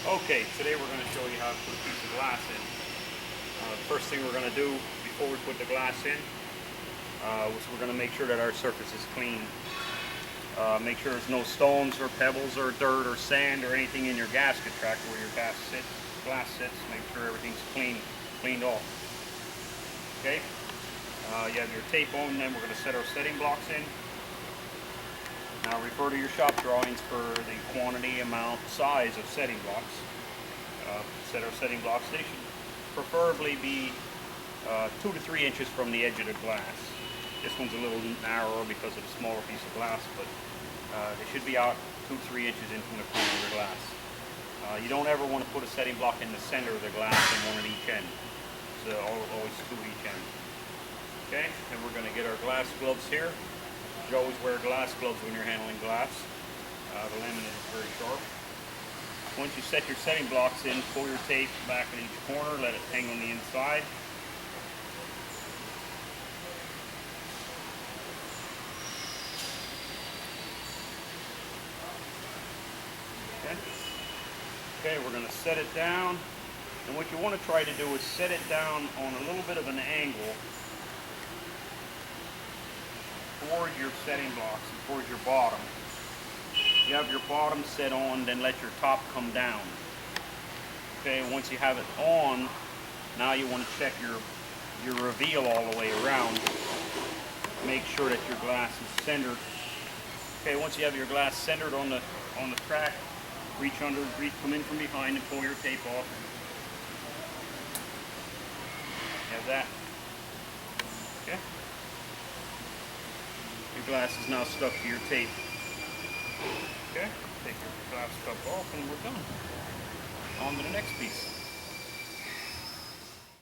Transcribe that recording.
Okay, today we're going to show you how to put a piece of glass in. First thing we're going to do before we put the glass in is we're going to make sure that our surface is clean. Make sure there's no stones or pebbles or dirt or sand or anything in your gasket track where your glass sits. Make sure everything's cleaned off. Okay, you have your tape on, then we're going to set our setting blocks in. Now refer to your shop drawings for the quantity, amount, size of setting blocks. Set our setting blocks. They should preferably be 2 to 3 inches from the edge of the glass. This one's a little narrower because of the smaller piece of glass, but they should be out 2 to 3 inches in from the corner of the glass. You don't ever want to put a setting block in the center of the glass and one at each end. So always 2 at each end. Okay, and we're going to get our glass gloves here. You should always wear glass gloves when you're handling glass. The laminate is very sharp. Once you set your setting blocks in, pull your tape back in each corner, let it hang on the inside. Okay, we're going to set it down. And what you want to try to do is set it down on a little bit of an angle toward your setting blocks and towards your bottom. You have your bottom set on, then let your top come down. Okay, once you have it on, now you want to check your reveal all the way around. Make sure that your glass is centered. Okay, once you have your glass centered on the track, come in from behind and pull your tape off. You have that. Okay. Your glass is now stuck to your tape. Okay, take your glass cup off and we're done. On to the next piece.